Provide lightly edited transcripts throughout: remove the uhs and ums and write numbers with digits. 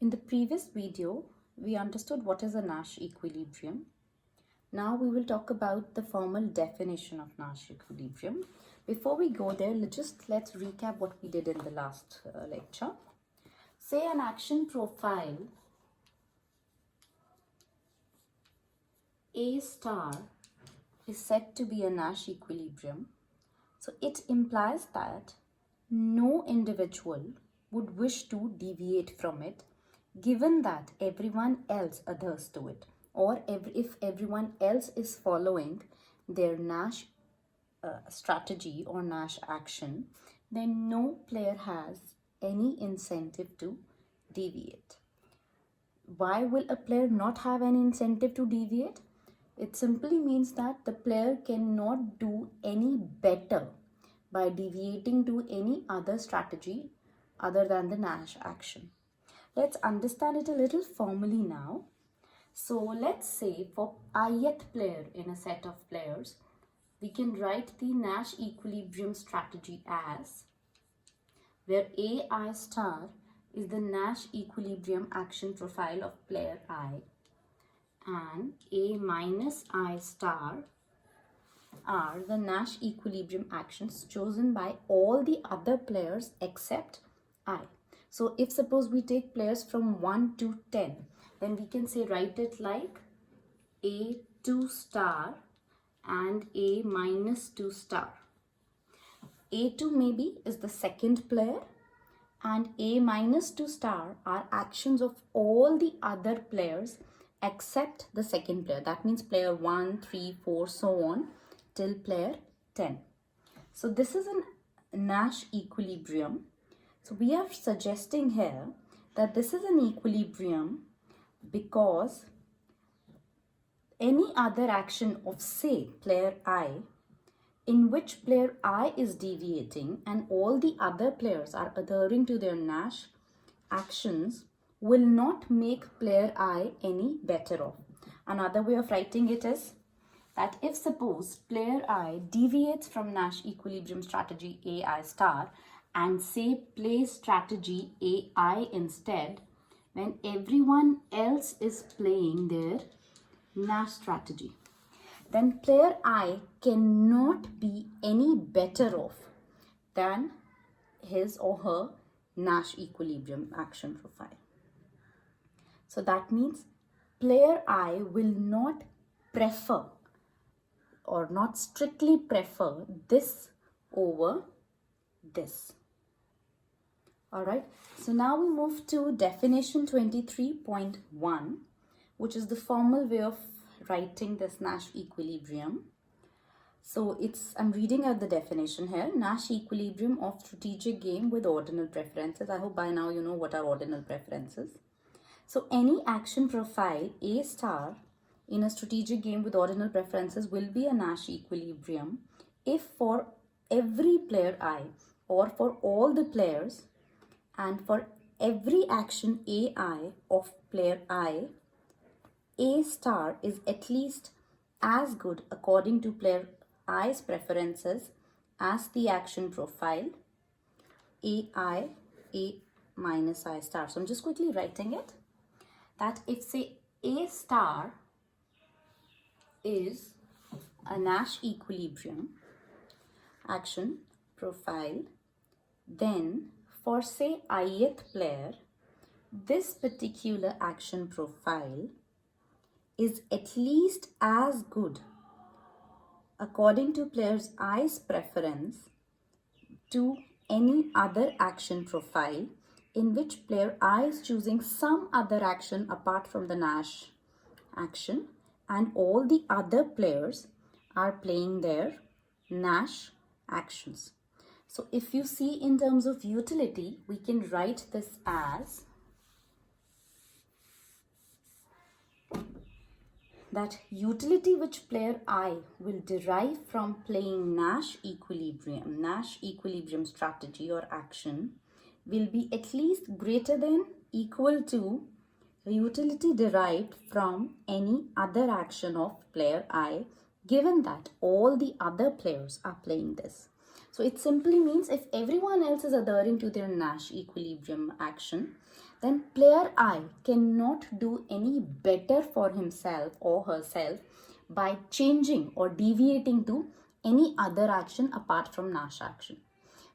In the previous video, we understood what is a Nash equilibrium. Now we will talk about the formal definition of Nash equilibrium. Before we go there, let's recap what we did in the last lecture. Say an action profile A star is said to be a Nash equilibrium. So it implies that no individual would wish to deviate from it, given that everyone else adheres to it, or if everyone else is following their Nash strategy or Nash action, then no player has any incentive to deviate. Why will a player not have any incentive to deviate? It simply means that the player cannot do any better by deviating to any other strategy other than the Nash action. Let's understand it a little formally now. So let's say for ith player in a set of players, we can write the Nash equilibrium strategy as, where AI star is the Nash equilibrium action profile of player I, and A minus I star are the Nash equilibrium actions chosen by all the other players except I. So if suppose we take players from 1 to 10, then we can say write it like A2 star and A minus 2 star. A2 maybe is the second player and A minus 2 star are actions of all the other players except the second player. That means player 1, 3, 4, so on till player 10. So this is a Nash equilibrium. So we are suggesting here that this is an equilibrium because any other action of, say, player I, in which player I is deviating and all the other players are adhering to their Nash actions, will not make player I any better off. Another way of writing it is that if suppose player I deviates from Nash equilibrium strategy AI star and say play strategy AI instead, when everyone else is playing their Nash strategy, then player I cannot be any better off than his or her Nash equilibrium action profile. So that means player I will not prefer or not strictly prefer this over this. Alright, so now we move to definition 23.1, which is the formal way of writing this Nash equilibrium. So I'm reading out the definition here. Nash equilibrium of strategic game with ordinal preferences. I hope by now you know what are ordinal preferences. So any action profile A star in a strategic game with ordinal preferences will be a Nash equilibrium if for every player I, or for all the players, and for every action AI of player I, A star is at least as good according to player I's preferences as the action profile AI A minus I star. So I'm just quickly writing it, that if say A star is a Nash equilibrium action profile, then for say ith player, this particular action profile is at least as good according to player's I's preference to any other action profile in which player I is choosing some other action apart from the Nash action and all the other players are playing their Nash actions. So if you see in terms of utility, we can write this as that utility which player I will derive from playing Nash equilibrium strategy or action will be at least greater than equal to utility derived from any other action of player I, given that all the other players are playing this. So it simply means if everyone else is adhering to their Nash equilibrium action, then player I cannot do any better for himself or herself by changing or deviating to any other action apart from Nash action.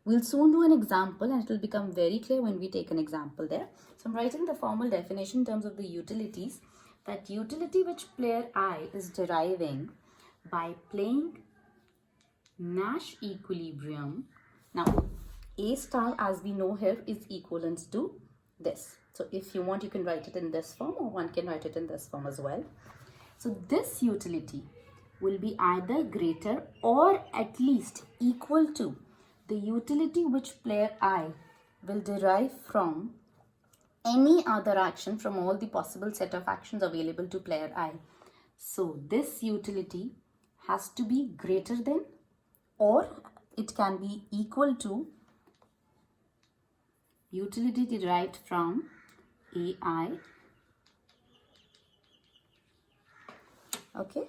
We'll soon do an example and it will become very clear when we take an example there. So I'm writing the formal definition in terms of the utilities. That utility which player I is deriving by playing Nash equilibrium. Now, A star as we know here is equivalent to this. So if you want, you can write it in this form or one can write it in this form as well. So this utility will be either greater or at least equal to the utility which player I will derive from any other action from all the possible set of actions available to player I. So this utility has to be greater than or it can be equal to utility derived from AI. Okay.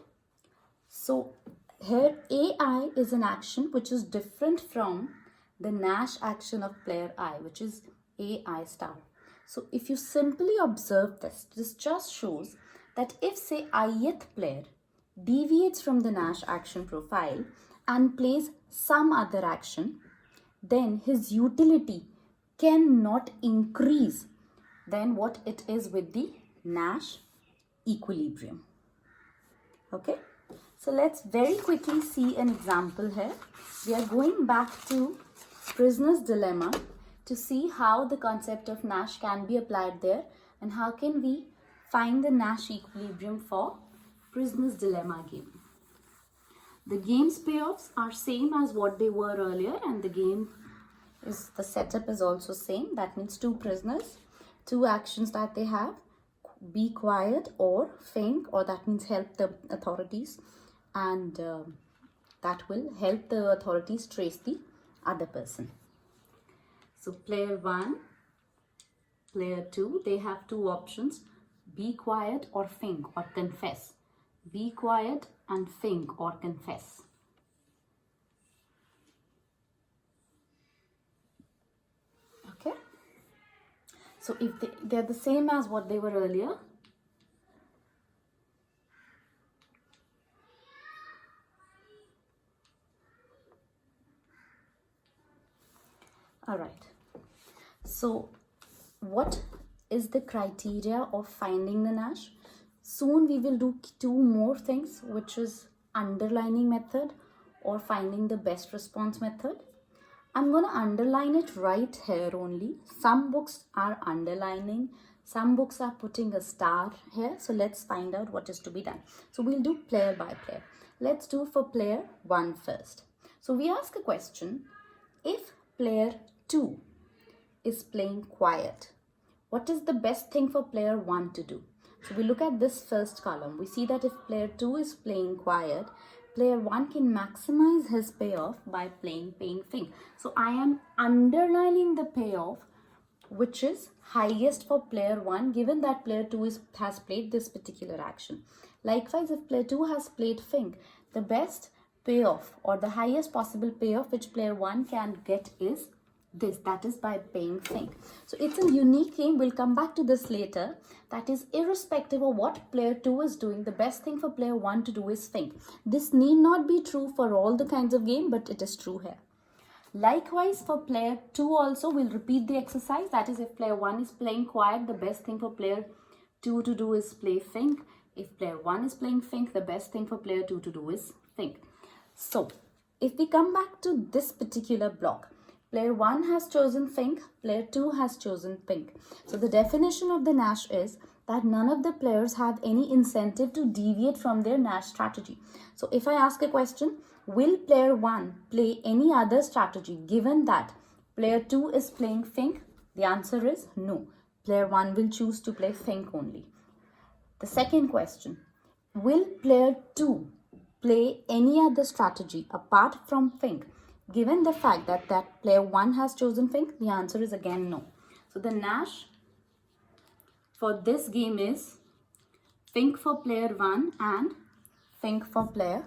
So here AI is an action which is different from the Nash action of player I, which is AI star. So if you simply observe this just shows that if say ith player deviates from the Nash action profile and plays some other action, then his utility cannot increase than what it is with the Nash equilibrium. Okay, so let's very quickly see an example here. We are going back to prisoner's dilemma to see how the concept of Nash can be applied there and how can we find the Nash equilibrium for prisoner's dilemma game. The game's payoffs are same as what they were earlier and the setup is also same. That means two prisoners, two actions that they have, be quiet or think, or that means help the authorities, and that will help the authorities trace the other person. So player 1, player 2, they have two options, be quiet or think or confess. Be quiet and think or confess. Okay. So if they're the same as what they were earlier, all right. So what is the criteria of finding the Nash? Soon we will do two more things, which is underlining method or finding the best response method. I'm going to underline it right here only. Some books are underlining, some books are putting a star here. So let's find out what is to be done. So we'll do player by player. Let's do for player 1 first. So we ask a question, if player 2 is playing quiet, what is the best thing for player 1 to do? So we look at this first column. We see that if player 2 is playing quiet, player 1 can maximize his payoff by paying think. So I am underlining the payoff which is highest for player 1 given that player 2 has played this particular action. Likewise, if player 2 has played think, the best payoff or the highest possible payoff which player 1 can get is this, that is by paying think. So it's a unique game, we'll come back to this later. That is, irrespective of what player 2 is doing, the best thing for player 1 to do is think. This need not be true for all the kinds of game, but it is true here. Likewise, for player 2 also, we'll repeat the exercise. That is, if player 1 is playing quiet, the best thing for player 2 to do is play think. If player 1 is playing think, the best thing for player 2 to do is think. So, if we come back to this particular block, player 1 has chosen think, player 2 has chosen think. So the definition of the Nash is that none of the players have any incentive to deviate from their Nash strategy. So if I ask a question, will player 1 play any other strategy given that player 2 is playing think? The answer is no. Player 1 will choose to play think only. The second question, will player 2 play any other strategy apart from think? Given the fact that player 1 has chosen think, the answer is again no. So the Nash for this game is think for player 1 and think for player